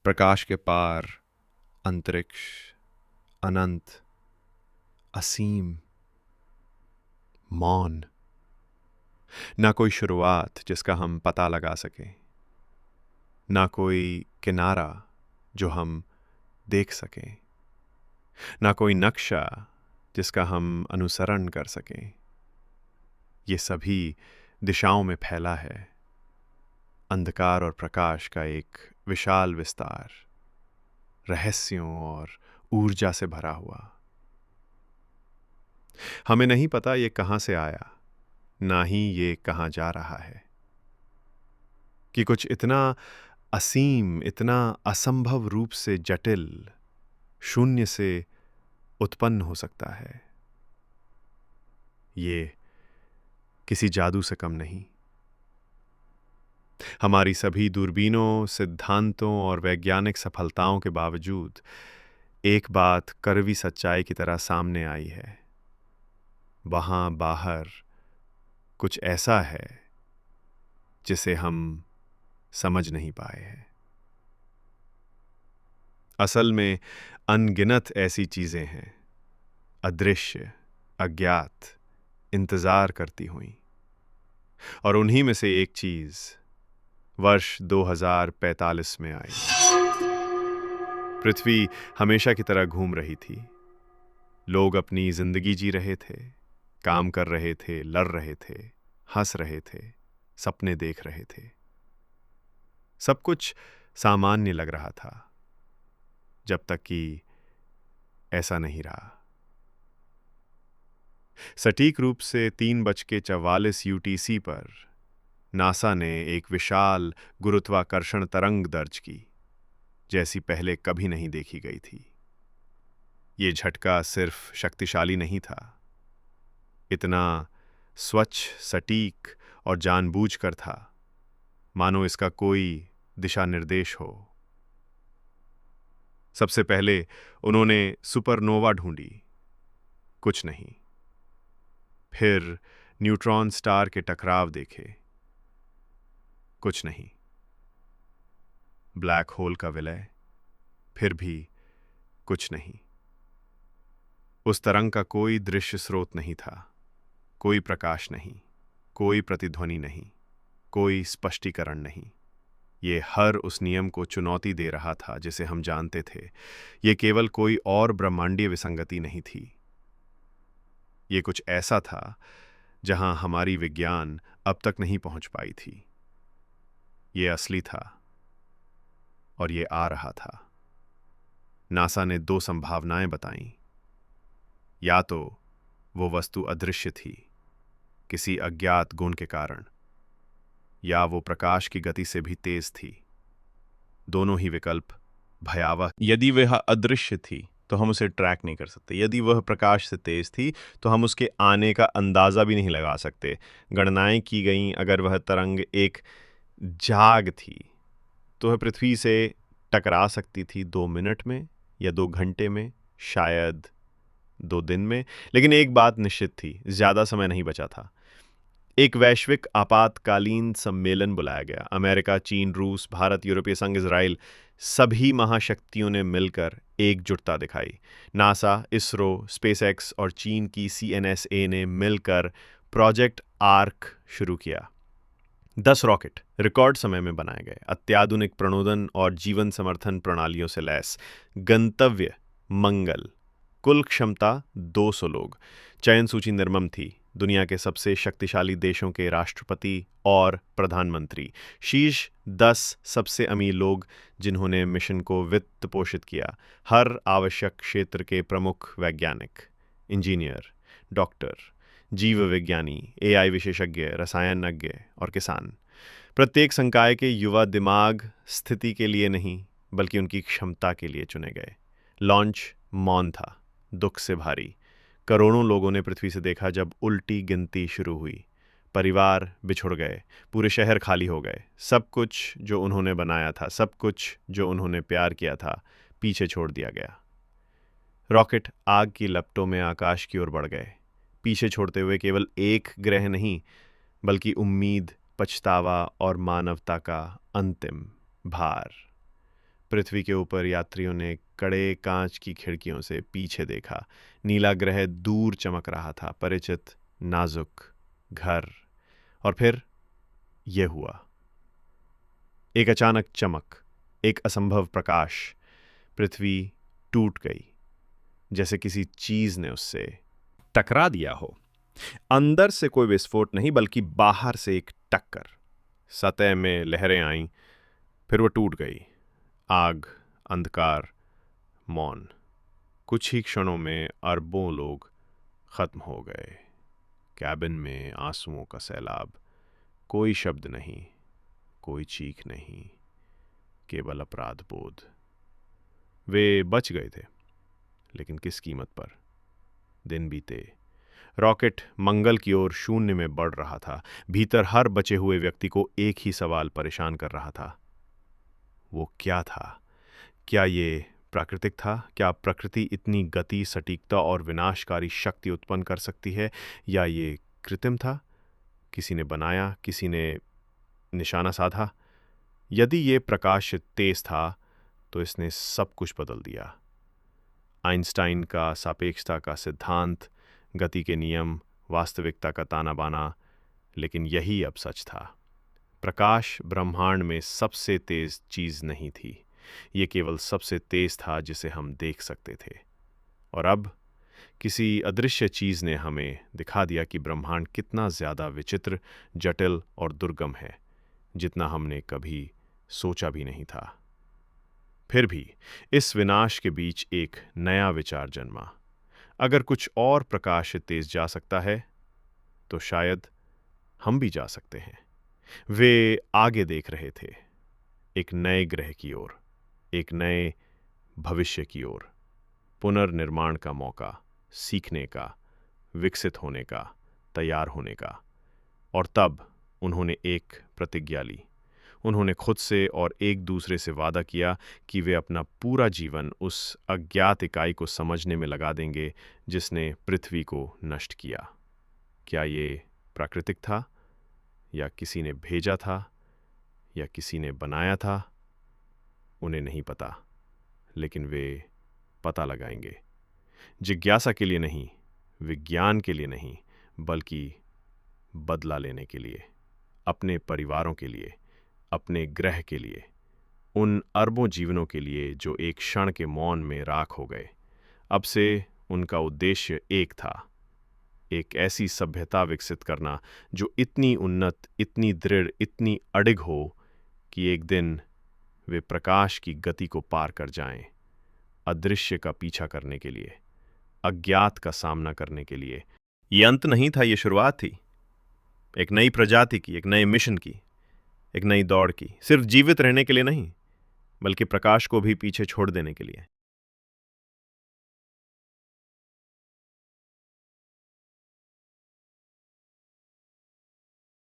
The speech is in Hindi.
प्रकाश के पार, अंतरिक्ष, अनंत, असीम, मौन। ना कोई शुरुआत जिसका हम पता लगा सकें, ना कोई किनारा जो हम देख सकें, ना कोई नक्शा जिसका हम अनुसरण कर सकें। ये सभी दिशाओं में फैला है, अंधकार और प्रकाश का एक विशाल विस्तार, रहस्यों और ऊर्जा से भरा हुआ। हमें नहीं पता ये कहाँ से आया, ना ही ये कहाँ जा रहा है, कि कुछ इतना असीम, इतना असंभव रूप से जटिल, शून्य से उत्पन्न हो सकता है। ये किसी जादू से कम नहीं। हमारी सभी दूरबीनों, सिद्धांतों और वैज्ञानिक सफलताओं के बावजूद एक बात कड़वी सच्चाई की तरह सामने आई है। वहां बाहर कुछ ऐसा है जिसे हम समझ नहीं पाए हैं। असल में अनगिनत ऐसी चीजें हैं, अदृश्य, अज्ञात, इंतजार करती हुई। और उन्हीं में से एक चीज वर्ष 2045 में आई। पृथ्वी हमेशा की तरह घूम रही थी। लोग अपनी जिंदगी जी रहे थे, काम कर रहे थे, लड़ रहे थे, हंस रहे थे, सपने देख रहे थे। सब कुछ सामान्य लग रहा था, जब तक कि ऐसा नहीं रहा। सटीक रूप से 3:44 UTC पर नासा ने एक विशाल गुरुत्वाकर्षण तरंग दर्ज की, जैसी पहले कभी नहीं देखी गई थी। ये झटका सिर्फ शक्तिशाली नहीं था, इतना स्वच्छ, सटीक और जानबूझकर था, मानो इसका कोई दिशा निर्देश हो। सबसे पहले उन्होंने सुपरनोवा ढूंढी, कुछ नहीं। फिर न्यूट्रॉन स्टार के टकराव देखे, कुछ नहीं। ब्लैक होल का विलय, फिर भी कुछ नहीं। उस तरंग का कोई दृश्य स्रोत नहीं था, कोई प्रकाश नहीं, कोई प्रतिध्वनि नहीं, कोई स्पष्टीकरण नहीं। ये हर उस नियम को चुनौती दे रहा था जिसे हम जानते थे। ये केवल कोई और ब्रह्मांडीय विसंगति नहीं थी। ये कुछ ऐसा था जहां हमारी विज्ञान अब तक नहीं पहुंच पाई थी। ये असली था और ये आ रहा था। नासा ने 2 संभावनाएं बताईं। या तो वो वस्तु अदृश्य थी, किसी अज्ञात गुण के कारण, या वो प्रकाश की गति से भी तेज थी। दोनों ही विकल्प भयावह। यदि वह अदृश्य थी तो हम उसे ट्रैक नहीं कर सकते। यदि वह प्रकाश से तेज थी तो हम उसके आने का अंदाज़ा भी नहीं लगा सकते। गणनाएं की गईं, अगर वह तरंग एक जाग थी तो वह पृथ्वी से टकरा सकती थी 2 मिनट में या 2 घंटे में, शायद 2 दिन में। लेकिन एक बात निश्चित थी, ज़्यादा समय नहीं बचा था। एक वैश्विक आपातकालीन सम्मेलन बुलाया गया। अमेरिका, चीन, रूस, भारत, यूरोपीय संघ, इजराइल, सभी महाशक्तियों ने मिलकर एकजुटता दिखाई। नासा, इसरो, स्पेसएक्स और चीन की CNSA ने मिलकर प्रोजेक्ट आर्क शुरू किया। 10 रॉकेट रिकॉर्ड समय में बनाए गए, अत्याधुनिक प्रणोदन और जीवन समर्थन प्रणालियों से लैस। गंतव्य मंगल। कुल क्षमता 200 लोग। चयन सूची निर्मम थी। दुनिया के सबसे शक्तिशाली देशों के राष्ट्रपति और प्रधानमंत्री, शीर्ष 10 सबसे अमीर लोग जिन्होंने मिशन को वित्त पोषित किया, हर आवश्यक क्षेत्र के प्रमुख वैज्ञानिक, इंजीनियर, डॉक्टर, जीव विज्ञानी, AI विशेषज्ञ, रसायनज्ञ और किसान। प्रत्येक संकाय के युवा दिमाग स्थिति के लिए नहीं बल्कि उनकी क्षमता के लिए चुने गए। लॉन्च मौन था, दुख से भारी। करोड़ों लोगों ने पृथ्वी से देखा जब उल्टी गिनती शुरू हुई। परिवार बिछुड़ गए, पूरे शहर खाली हो गए। सब कुछ जो उन्होंने बनाया था, सब कुछ जो उन्होंने प्यार किया था, पीछे छोड़ दिया गया। रॉकेट आग की लपटों में आकाश की ओर बढ़ गए, पीछे छोड़ते हुए केवल एक ग्रह नहीं बल्कि उम्मीद, पछतावा और मानवता का अंतिम भार। पृथ्वी के ऊपर यात्रियों ने कड़े कांच की खिड़कियों से पीछे देखा। नीला ग्रह दूर चमक रहा था, परिचित नाजुक घर। और फिर यह हुआ। एक अचानक चमक, एक असंभव प्रकाश। पृथ्वी टूट गई, जैसे किसी चीज ने उससे टकरा दिया हो। अंदर से कोई विस्फोट नहीं, बल्कि बाहर से एक टक्कर। सतह में लहरें आईं, फिर वो टूट गई। आग, अंधकार, मौन। कुछ ही क्षणों में अरबों लोग खत्म हो गए। कैबिन में आंसुओं का सैलाब। कोई शब्द नहीं, कोई चीख नहीं, केवल अपराध बोध। वे बच गए थे, लेकिन किस कीमत पर? दिन बीते। रॉकेट मंगल की ओर शून्य में बढ़ रहा था। भीतर हर बचे हुए व्यक्ति को एक ही सवाल परेशान कर रहा था। वो क्या था? क्या ये प्राकृतिक था? क्या प्रकृति इतनी गति, सटीकता और विनाशकारी शक्ति उत्पन्न कर सकती है, या ये कृत्रिम था? किसी ने बनाया, किसी ने निशाना साधा। यदि ये प्रकाश तेज था, तो इसने सब कुछ बदल दिया। आइंस्टाइन का सापेक्षता का सिद्धांत, गति के नियम, वास्तविकता का ताना बाना। लेकिन यही अब सच था। प्रकाश ब्रह्मांड में सबसे तेज चीज नहीं थी। ये केवल सबसे तेज था जिसे हम देख सकते थे। और अब किसी अदृश्य चीज ने हमें दिखा दिया कि ब्रह्मांड कितना ज्यादा विचित्र, जटिल और दुर्गम है, जितना हमने कभी सोचा भी नहीं था। फिर भी इस विनाश के बीच एक नया विचार जन्मा। अगर कुछ और प्रकाश से तेज जा सकता है, तो शायद हम भी जा सकते हैं। वे आगे देख रहे थे, एक नए ग्रह की ओर, एक नए भविष्य की ओर। पुनर्निर्माण का मौका, सीखने का, विकसित होने का, तैयार होने का। और तब उन्होंने एक प्रतिज्ञा ली। उन्होंने खुद से और एक दूसरे से वादा किया कि वे अपना पूरा जीवन उस अज्ञात इकाई को समझने में लगा देंगे जिसने पृथ्वी को नष्ट किया। क्या ये प्राकृतिक था, या किसी ने भेजा था, या किसी ने बनाया था? उन्हें नहीं पता, लेकिन वे पता लगाएंगे। जिज्ञासा के लिए नहीं, विज्ञान के लिए नहीं, बल्कि बदला लेने के लिए, अपने परिवारों के लिए, अपने ग्रह के लिए, उन अरबों जीवनों के लिए जो एक क्षण के मौन में राख हो गए। अब से उनका उद्देश्य एक था, एक ऐसी सभ्यता विकसित करना जो इतनी उन्नत, इतनी दृढ़, इतनी अडिग हो कि एक दिन वे प्रकाश की गति को पार कर जाएं, अदृश्य का पीछा करने के लिए, अज्ञात का सामना करने के लिए। ये अंत नहीं था, ये शुरुआत थी। एक नई प्रजाति की, एक नए मिशन की, एक नई दौड़ की। सिर्फ जीवित रहने के लिए नहीं, बल्कि प्रकाश को भी पीछे छोड़ देने के लिए।